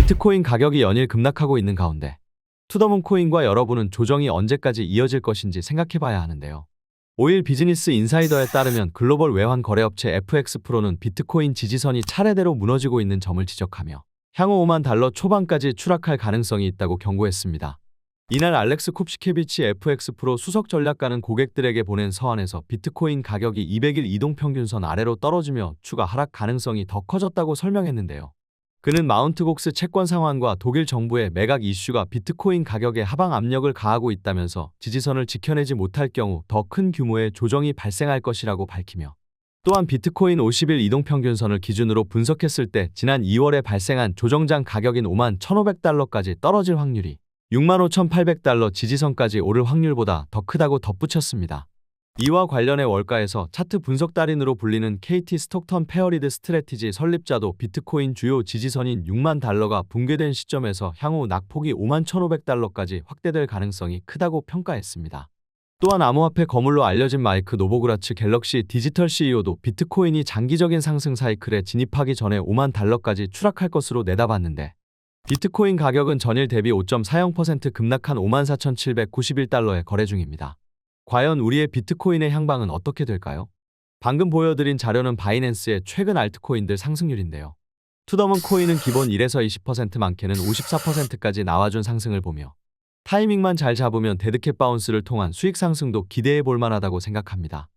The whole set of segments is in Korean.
비트코인 가격이 연일 급락하고 있는 가운데 투더문코인과 여러분은 조정이 언제까지 이어질 것인지 생각해봐야 하는데요. 5일 비즈니스 인사이더에 따르면 글로벌 외환 거래업체 FX프로는 비트코인 지지선이 차례대로 무너지고 있는 점을 지적하며 향후 5만 달러 초반까지 추락할 가능성이 있다고 경고했습니다. 이날 알렉스 콥시케비치 FX프로 수석 전략가는 고객들에게 보낸 서한에서 비트코인 가격이 200일 이동평균선 아래로 떨어지며 추가 하락 가능성이 더 커졌다고 설명했는데요. 그는 마운트 곡스 채권 상환과 독일 정부의 매각 이슈가 비트코인 가격에 하방 압력을 가하고 있다면서 지지선을 지켜내지 못할 경우 더 큰 규모의 조정이 발생할 것이라고 밝히며 또한 비트코인 50일 이동평균선을 기준으로 분석했을 때 지난 2월에 발생한 조정장 가격인 5만 1,500달러까지 떨어질 확률이 65,800달러 지지선까지 오를 확률보다 더 크다고 덧붙였습니다. 이와 관련해 월가에서 차트 분석 달인으로 불리는 KT 스톡턴 페어리드 스트래티지 설립자도 비트코인 주요 지지선인 6만 달러가 붕괴된 시점에서 향후 낙폭이 5만 1,500달러까지 확대될 가능성이 크다고 평가했습니다. 또한 암호화폐 거물로 알려진 마이크 노보그라츠 갤럭시 디지털 CEO도 비트코인이 장기적인 상승 사이클에 진입하기 전에 5만 달러까지 추락할 것으로 내다봤는데 비트코인 가격은 전일 대비 5.40% 급락한 54,791달러에 거래 중입니다. 과연 우리의 비트코인의 향방은 어떻게 될까요? 방금 보여드린 자료는 바이낸스의 최근 알트코인들 상승률인데요. 투더문코인은 기본 1에서 20% 많게는 54%까지 나와준 상승을 보며 타이밍만 잘 잡으면 데드캣 바운스를 통한 수익 상승도 기대해 볼 만하다고 생각합니다.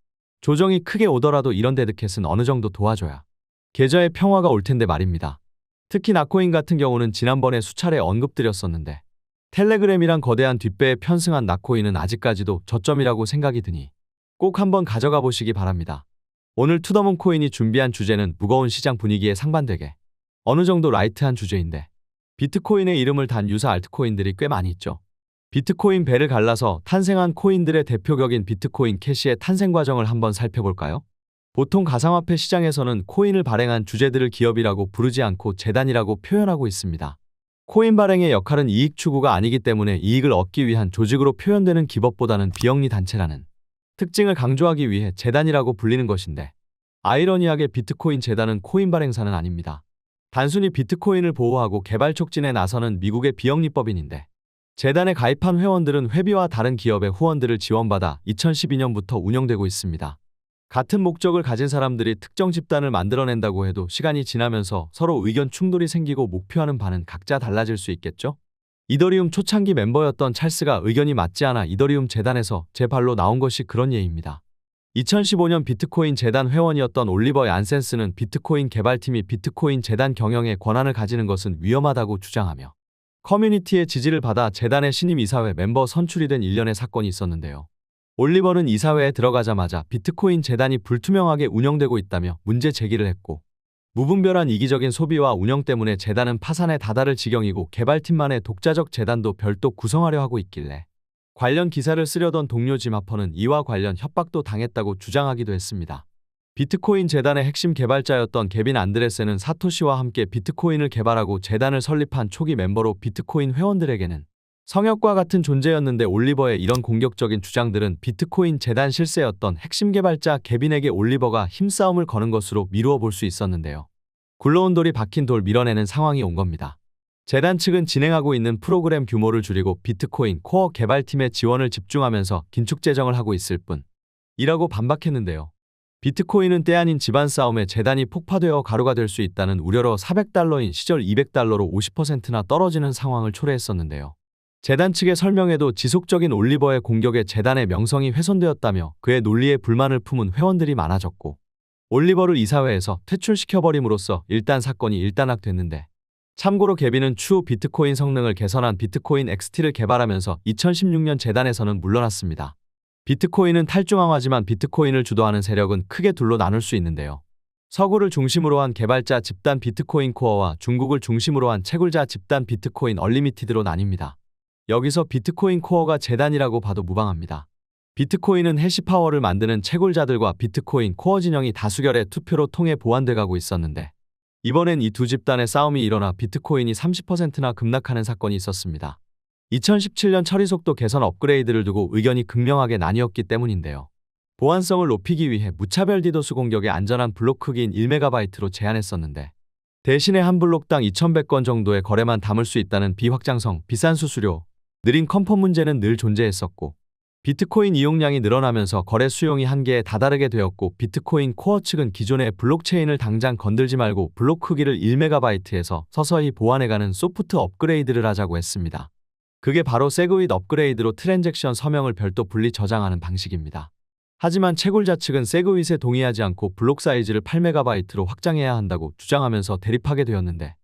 조정이 크게 오더라도 이런 데드캣은 어느 정도 도와줘야 계좌에 평화가 올 텐데 말입니다. 특히 나코인 같은 경우는 지난번에 수차례 언급드렸었는데 텔레그램이랑 거대한 뒷배에 편승한 나코인은 아직까지도 저점이라고 생각이 드니 꼭 한번 가져가 보시기 바랍니다. 오늘 투더문코인이 준비한 주제는 무거운 시장 분위기에 상반되게 어느 정도 라이트한 주제인데 비트코인의 이름을 단 유사 알트코인들이 꽤 많이 있죠. 비트코인 배를 갈라서 탄생한 코인들의 대표격인 비트코인 캐시의 탄생 과정을 한번 살펴볼까요? 보통 가상화폐 시장에서는 코인을 발행한 주재들을 기업이라고 부르지 않고 재단이라고 표현하고 있습니다. 코인 발행의 역할은 이익 추구가 아니기 때문에 이익을 얻기 위한 조직으로 표현되는 기법보다는 비영리 단체라는 특징을 강조하기 위해 재단이라고 불리는 것인데 아이러니하게 비트코인 재단은 코인 발행사는 아닙니다. 단순히 비트코인을 보호하고 개발 촉진에 나서는 미국의 비영리법인인데 재단에 가입한 회원들은 회비와 다른 기업의 후원들을 지원받아 2012년부터 운영되고 있습니다. 같은 목적을 가진 사람들이 특정 집단을 만들어낸다고 해도 시간이 지나면서 서로 의견 충돌이 생기고 목표하는 바는 각자 달라질 수 있겠죠? 이더리움 초창기 멤버였던 찰스가 의견이 맞지 않아 이더리움 재단에서 제 발로 나온 것이 그런 예입니다. 2015년 비트코인 재단 회원이었던 올리버 얀센스는 비트코인 개발팀이 비트코인 재단 경영에 권한을 가지는 것은 위험하다고 주장하며 커뮤니티의 지지를 받아 재단의 신임 이사회 멤버 선출이 된 일련의 사건이 있었는데요. 올리버는 이사회에 들어가자마자 비트코인 재단이 불투명하게 운영되고 있다며 문제 제기를 했고 무분별한 이기적인 소비와 운영 때문에 재단은 파산에 다다를 지경이고 개발팀만의 독자적 재단도 별도 구성하려 하고 있길래 관련 기사를 쓰려던 동료 지마퍼는 이와 관련 협박도 당했다고 주장하기도 했습니다. 비트코인 재단의 핵심 개발자였던 게빈 안드레센은 사토시와 함께 비트코인을 개발하고 재단을 설립한 초기 멤버로 비트코인 회원들에게는 성역과 같은 존재였는데 올리버의 이런 공격적인 주장들은 비트코인 재단 실세였던 핵심 개발자 게빈에게 올리버가 힘싸움을 거는 것으로 미루어 볼 수 있었는데요. 굴러온 돌이 박힌 돌 밀어내는 상황이 온 겁니다. 재단 측은 진행하고 있는 프로그램 규모를 줄이고 비트코인 코어 개발팀의 지원을 집중하면서 긴축 재정을 하고 있을 뿐이라고 반박했는데요. 비트코인은 때 아닌 집안 싸움에 재단이 폭파되어 가루가 될 수 있다는 우려로 400달러인 시절 200달러로 50%나 떨어지는 상황을 초래했었는데요. 재단 측의 설명에도 지속적인 올리버의 공격에 재단의 명성이 훼손되었다며 그의 논리에 불만을 품은 회원들이 많아졌고 올리버를 이사회에서 퇴출시켜버림으로써 일단 사건이 일단락됐는데 참고로 게빈은 추후 비트코인 성능을 개선한 비트코인 XT를 개발하면서 2016년 재단에서는 물러났습니다. 비트코인은 탈중앙화지만 비트코인을 주도하는 세력은 크게 둘로 나눌 수 있는데요. 서구를 중심으로 한 개발자 집단 비트코인 코어와 중국을 중심으로 한 채굴자 집단 비트코인 얼리미티드로 나뉩니다. 여기서 비트코인 코어가 재단이라고 봐도 무방합니다. 비트코인은 해시파워를 만드는 채굴자들과 비트코인 코어 진영이 다수결의 투표로 통해 보완돼 가고 있었는데 이번엔 이 두 집단의 싸움이 일어나 비트코인이 30%나 급락하는 사건이 있었습니다. 2017년 처리 속도 개선 업그레이드를 두고 의견이 극명하게 나뉘었기 때문인데요. 보안성을 높이기 위해 무차별 디도스 공격의 안전한 블록 크기인 1MB로 제한했었는데 대신에 한 블록당 2100건 정도의 거래만 담을 수 있다는 비확장성, 비싼 수수료, 느린 컨펌 문제는 늘 존재했었고, 비트코인 이용량이 늘어나면서 거래 수용이 한계에 다다르게 되었고, 비트코인 코어 측은 기존의 블록체인을 당장 건들지 말고 블록 크기를 1MB에서 서서히 보완해가는 소프트 업그레이드를 하자고 했습니다. 그게 바로 세그윗 업그레이드로 트랜잭션 서명을 별도 분리 저장하는 방식입니다. 하지만 채굴자 측은 세그윗에 동의하지 않고 블록 사이즈를 8MB로 확장해야 한다고 주장하면서 대립하게 되었는데,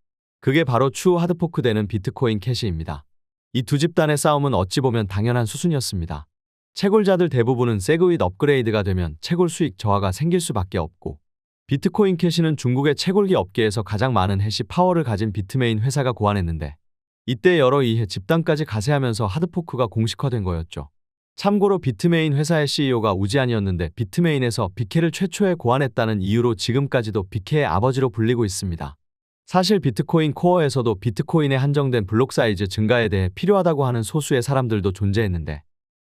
그게 바로 추후 하드포크되는 비트코인 캐시입니다. 이 두 집단의 싸움은 어찌 보면 당연한 수순이었습니다. 채굴자들 대부분은 세그윗 업그레이드가 되면 채굴 수익 저하가 생길 수밖에 없고, 비트코인 캐시는 중국의 채굴기 업계에서 가장 많은 해시 파워를 가진 비트메인 회사가 고안했는데, 이때 여러 이해 집단까지 가세하면서 하드포크가 공식화된 거였죠. 참고로 비트메인 회사의 CEO가 우지안이었는데, 비트메인에서 비케를 최초에 고안했다는 이유로 지금까지도 비케의 아버지로 불리고 있습니다. 사실 비트코인 코어에서도 비트코인의 한정된 블록 사이즈 증가에 대해 필요하다고 하는 소수의 사람들도 존재했는데,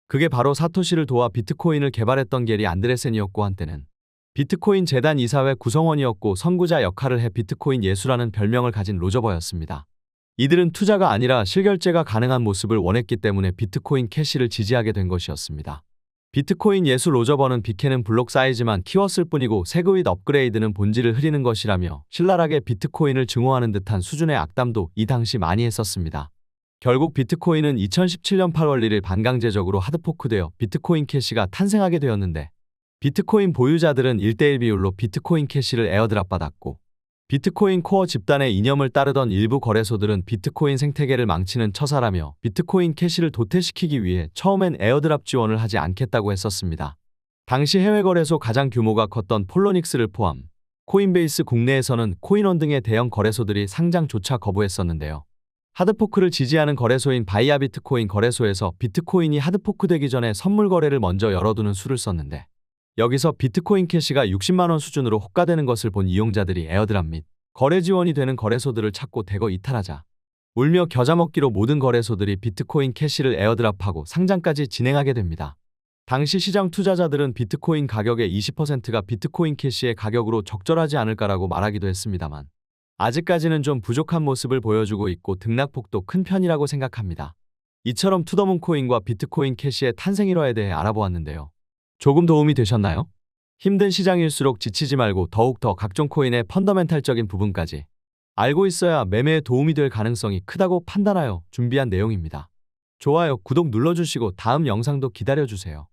그게 바로 사토시를 도와 비트코인을 개발했던 게리 안드레센이었고, 한때는 비트코인 재단 이사회 구성원이었고 선구자 역할을 해 비트코인 예수라는 별명을 가진 로저버였습니다. 이들은 투자가 아니라 실결제가 가능한 모습을 원했기 때문에 비트코인 캐시를 지지하게 된 것이었습니다. 비트코인 예수 로저버는 비케는 블록 사이즈만 키웠을 뿐이고 세그윗 업그레이드는 본질을 흐리는 것이라며 신랄하게 비트코인을 증오하는 듯한 수준의 악담도 이 당시 많이 했었습니다. 결국 비트코인은 2017년 8월 1일 반강제적으로 하드포크되어 비트코인 캐시가 탄생하게 되었는데, 비트코인 보유자들은 1:1 비율로 비트코인 캐시를 에어드랍 받았고, 비트코인 코어 집단의 이념을 따르던 일부 거래소들은 비트코인 생태계를 망치는 처사라며 비트코인 캐시를 도태시키기 위해 처음엔 에어드랍 지원을 하지 않겠다고 했었습니다. 당시 해외 거래소 가장 규모가 컸던 폴로닉스를 포함 코인베이스 국내에서는 코인원 등의 대형 거래소들이 상장조차 거부했었는데요. 하드포크를 지지하는 거래소인 바이아 비트코인 거래소에서 비트코인이 하드포크되기 전에 선물 거래를 먼저 열어두는 수를 썼는데, 여기서 비트코인 캐시가 60만원 수준으로 호가되는 것을 본 이용자들이 에어드랍 및 거래 지원이 되는 거래소들을 찾고 대거 이탈하자 울며 겨자 먹기로 모든 거래소들이 비트코인 캐시를 에어드랍하고 상장까지 진행하게 됩니다. 당시 시장 투자자들은 비트코인 가격의 20%가 비트코인 캐시의 가격으로 적절하지 않을까라고 말하기도 했습니다만, 아직까지는 좀 부족한 모습을 보여주고 있고 등락폭도 큰 편이라고 생각합니다. 이처럼 투더문 코인과 비트코인 캐시의 탄생 일화에 대해 알아보았는데요. 조금 도움이 되셨나요? 힘든 시장일수록 지치지 말고 더욱더 각종 코인의 펀더멘탈적인 부분까지 알고 있어야 매매에 도움이 될 가능성이 크다고 판단하여 준비한 내용입니다. 좋아요, 구독 눌러주시고 다음 영상도 기다려주세요.